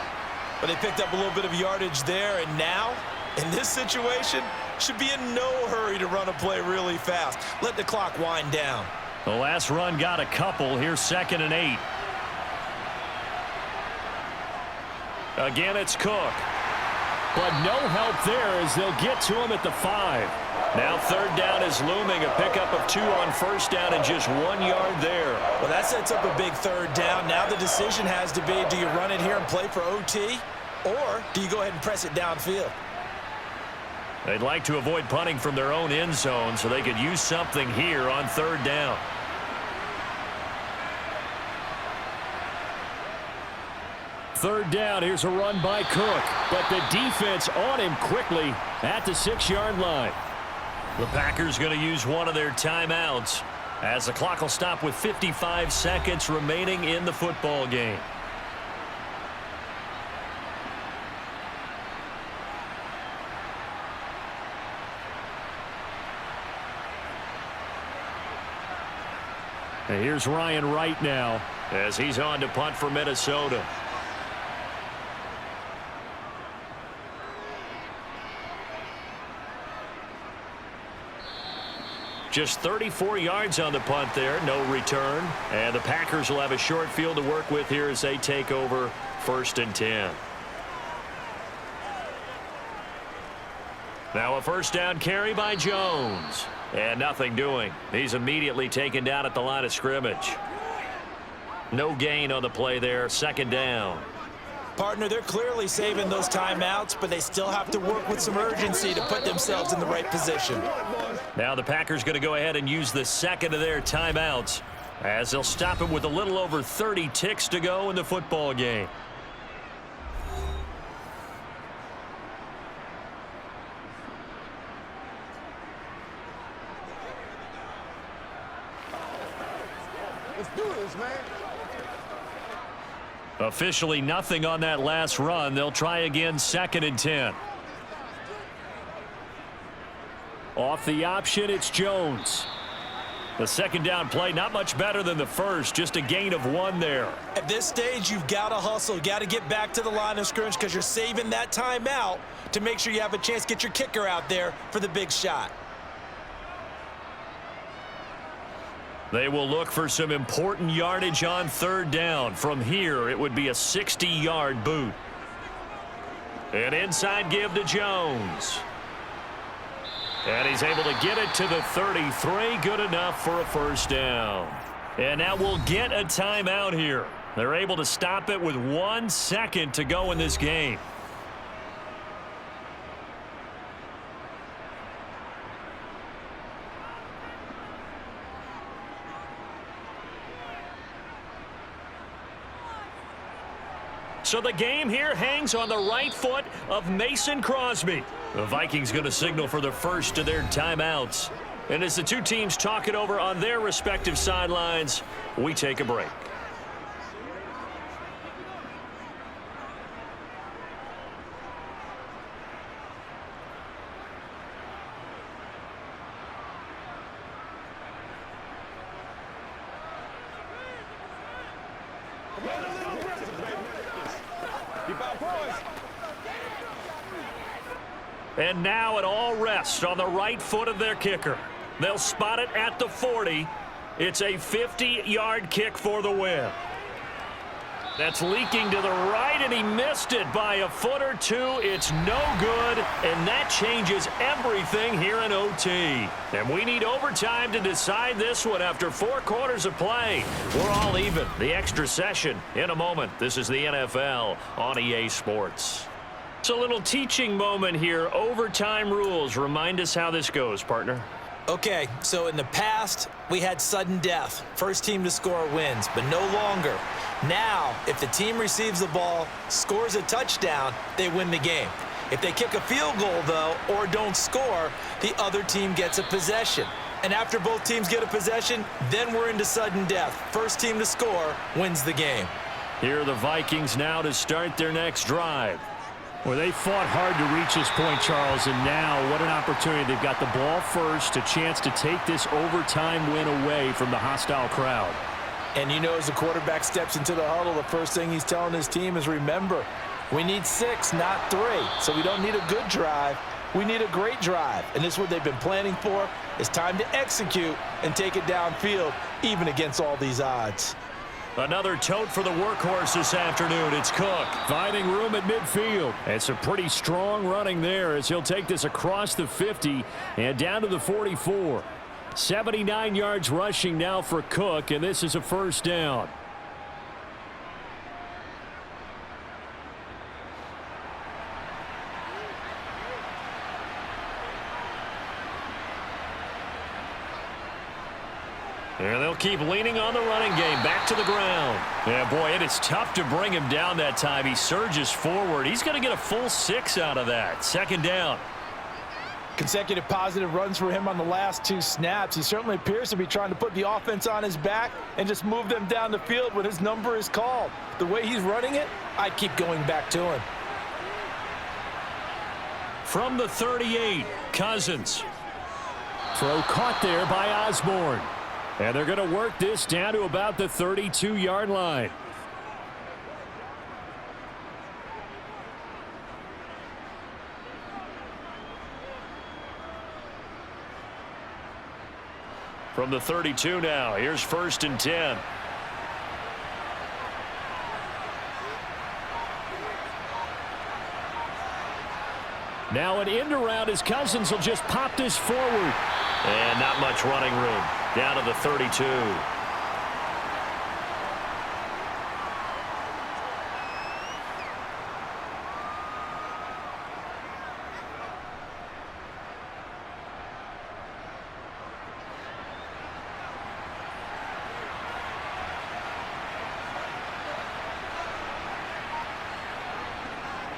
But they picked up a little bit of yardage there, and now, in this situation, should be in no hurry to run a play really fast. Let the clock wind down. The last run got a couple. Here's 2nd and 8. Again, it's Cook. But no help there as they'll get to him at the 5. Now 3rd down is looming. A pickup of 2 on first down and just 1 yard there. Well, that sets up a big 3rd down. Now the decision has to be, do you run it here and play for OT, or do you go ahead and press it downfield? They'd like to avoid punting from their own end zone so they could use something here on 3rd down. Third down, here's a run by Cook, but the defense on him quickly at the 6-yard line. The Packers going to use one of their timeouts as the clock will stop with 55 seconds remaining in the football game. And here's Ryan Wright now as he's on to punt for Minnesota. Just 34 yards on the punt there, no return. And the Packers will have a short field to work with here as they take over 1st and 10. Now a 1st down carry by Jones. And nothing doing. He's immediately taken down at the line of scrimmage. No gain on the play there, 2nd down. Partner, they're clearly saving those timeouts, but they still have to work with some urgency to put themselves in the right position. Now the Packers going to go ahead and use the 2nd of their timeouts as they'll stop it with a little over 30 ticks to go in the football game. Let's do this, man. Officially nothing on that last run. They'll try again 2nd and 10. Off the option, it's Jones. The 2nd down play not much better than the first, just a gain of 1 there. At this stage, you've got to hustle, got to get back to the line of scrimmage because you're saving that timeout to make sure you have a chance to get your kicker out there for the big shot. They will look for some important yardage on 3rd down. From here, it would be a 60-yard boot. An inside give to Jones. And he's able to get it to the 33. Good enough for a 1st down. And now we'll get a timeout here. They're able to stop it with 1 second to go in this game. So the game here hangs on the right foot of Mason Crosby. The Vikings going to signal for the first of their timeouts. And as the two teams talk it over on their respective sidelines, we take a break. And now it all rests on the right foot of their kicker. They'll spot it at the 40. It's a 50-yard kick for the win. That's leaking to the right, and he missed it by a foot or two. It's no good, and that changes everything here in OT. And we need overtime to decide this one after 4 quarters of play. We're all even. The extra session in a moment. This is the NFL on EA Sports. It's a little teaching moment here. Overtime rules. Remind us how this goes, partner. Okay, so in the past, we had sudden death. First team to score wins, but no longer. Now, if the team receives the ball, scores a touchdown, they win the game. If they kick a field goal, though, or don't score, the other team gets a possession. And after both teams get a possession, then we're into sudden death. First team to score wins the game. Here are the Vikings now to start their next drive. Well, they fought hard to reach this point, Charles, and now what an opportunity. They've got the ball first, a chance to take this overtime win away from the hostile crowd. And you know, as the quarterback steps into the huddle, the first thing he's telling his team is, remember, we need 6, not 3. So we don't need a good drive. We need a great drive. And this is what they've been planning for. It's time to execute and take it downfield, even against all these odds. Another tote for the workhorse this afternoon. It's Cook. Finding room at midfield. It's a pretty strong running there as he'll take this across the 50 and down to the 44. 79 yards rushing now for Cook, and this is a 1st down. keep leaning on the running game. Back to the ground. Yeah, boy, it is tough to bring him down that time. He surges forward. He's going to get a full 6 out of that. Second down. Consecutive positive runs for him on the last 2 snaps. He certainly appears to be trying to put the offense on his back and just move them down the field when his number is called. The way he's running it, I'd keep going back to him. From the 38, Cousins. Throw caught there by Osborne. And they're going to work this down to about the 32-yard line. From the 32 now, here's 1st and 10. Now an end around as Cousins will just pop this forward. And not much running room. Down to the 32.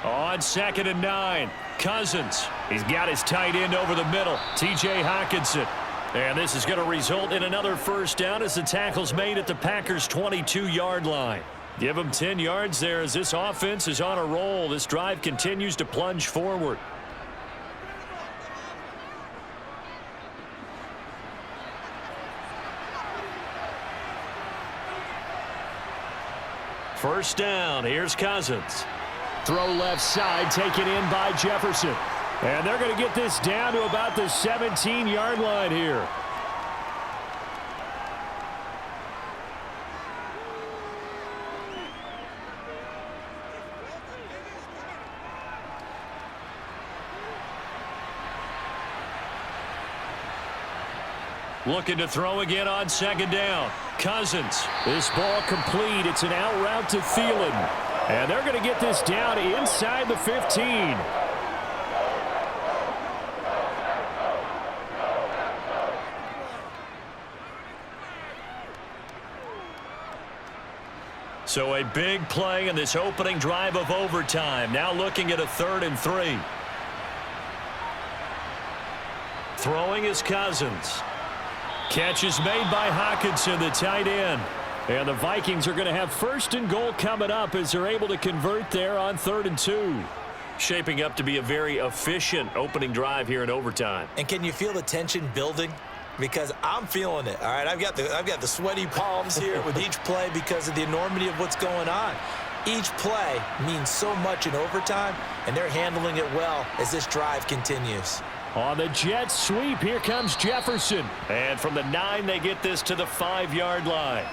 On 2nd and 9, Cousins. He's got his tight end over the middle, T.J. Hockenson. And this is going to result in another 1st down as the tackle's made at the Packers' 22-yard line. Give them 10 yards there as this offense is on a roll. This drive continues to plunge forward. First down, here's Cousins. Throw left side, taken in by Jefferson. And they're going to get this down to about the 17-yard line here. Looking to throw again on 2nd down. Cousins. This ball complete. It's an out route to Thielen. And they're going to get this down inside the 15. So a big play in this opening drive of overtime. Now looking at a 3rd and 3. Throwing is Cousins. Catch is made by Hockenson, the tight end. And the Vikings are going to have 1st and goal coming up as they're able to convert there on 3rd and 2. Shaping up to be a very efficient opening drive here in overtime. And can you feel the tension building? Because I'm feeling it. All right, I've got the sweaty palms here with each play because of the enormity of what's going on. Each play means so much in overtime, and they're handling it well as this drive continues. On the jet sweep, here comes Jefferson. And from the 9, they get this to the 5-yard line.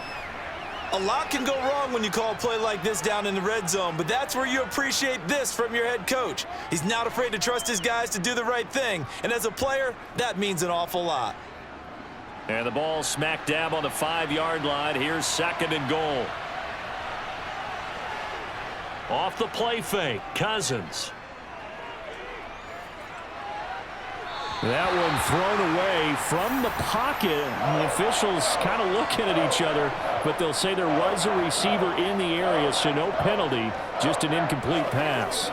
A lot can go wrong when you call a play like this down in the red zone, but that's where you appreciate this from your head coach. He's not afraid to trust his guys to do the right thing, and as a player, that means an awful lot. And the ball smack dab on the 5-yard line. Here's 2nd and goal. Off the play fake, Cousins. That one thrown away from the pocket. The officials kind of looking at each other, but they'll say there was a receiver in the area, so no penalty, just an incomplete pass.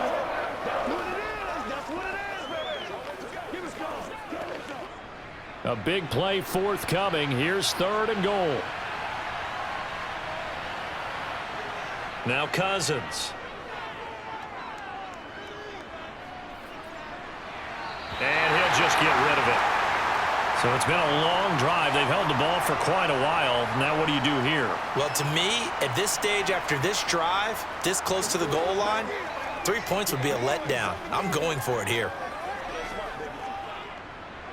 A big play forthcoming. Here's 3rd and goal. Now Cousins. And he'll just get rid of it. So it's been a long drive. They've held the ball for quite a while. Now what do you do here? Well, to me, at this stage after this drive, this close to the goal line, 3 points would be a letdown. I'm going for it here.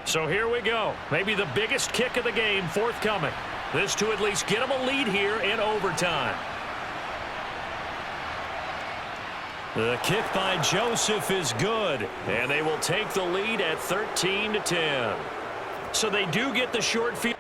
So here we go. Maybe the biggest kick of the game forthcoming. This to at least get them a lead here in overtime. The kick by Joseph is good, and they will take the lead at 13-10. So they do get the short field.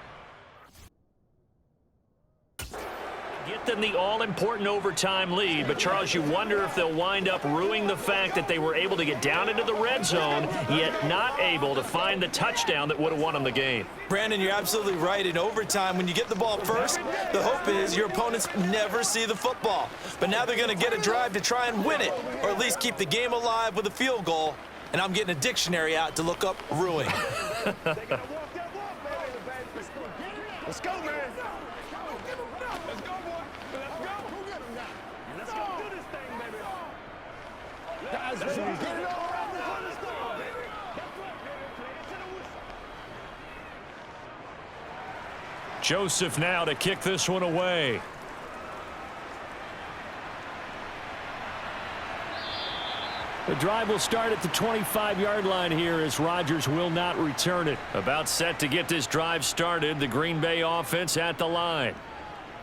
Get them the all-important overtime lead, but Charles, you wonder if they'll wind up ruining the fact that they were able to get down into the red zone, yet not able to find the touchdown that would have won them the game. Brandon, you're absolutely right. In overtime, when you get the ball first, the hope is your opponents never see the football. But now they're going to get a drive to try and win it, or at least keep the game alive with a field goal. And I'm getting a dictionary out to look up ruin. Let's go, man. Let's go, boy. Let's go. Let's go do this thing, baby. Guys, get it all right now. Let's go, baby. Joseph now to kick this one away. The drive will start at the 25-yard line here as Rodgers will not return it. About set to get this drive started. The Green Bay offense at the line.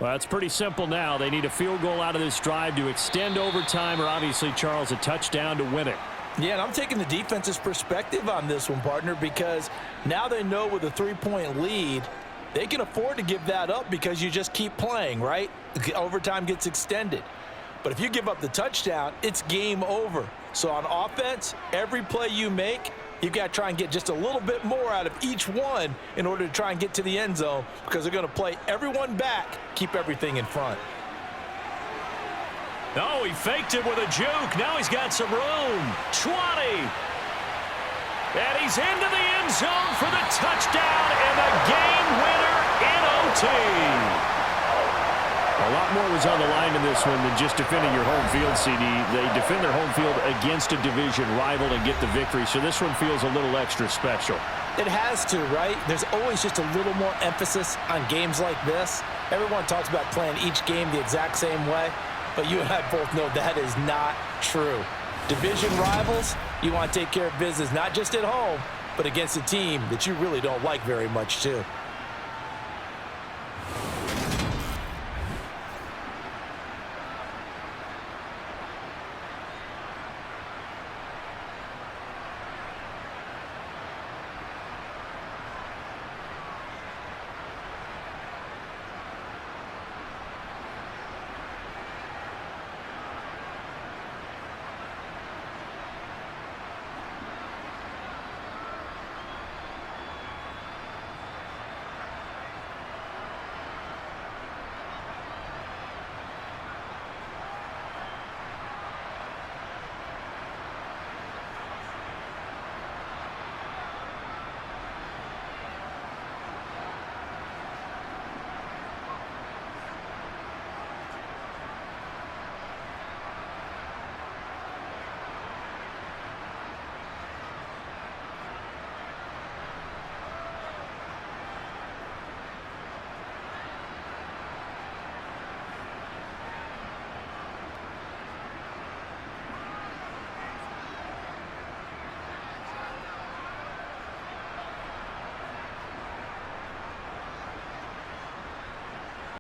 Well, it's pretty simple now. They need a field goal out of this drive to extend overtime, or obviously, Charles, a touchdown to win it. Yeah, and I'm taking the defense's perspective on this one, partner, because now they know with a 3-point lead, they can afford to give that up because you just keep playing, right? Overtime gets extended. But if you give up the touchdown, it's game over. So on offense, every play you make, you've got to try and get just a little bit more out of each one in order to try and get to the end zone, because they're going to play everyone back, keep everything in front. Oh, he faked it with a juke. Now he's got some room. 20. And he's into the end zone for the touchdown and the game winner in OT. A lot more was on the line in this one than just defending your home field, CD. They defend their home field against a division rival and get the victory, so this one feels a little extra special. It has to, right? There's always just a little more emphasis on games like this. Everyone talks about playing each game the exact same way, but you and I both know that is not true. Division rivals, you want to take care of business not just at home, but against a team that you really don't like very much, too.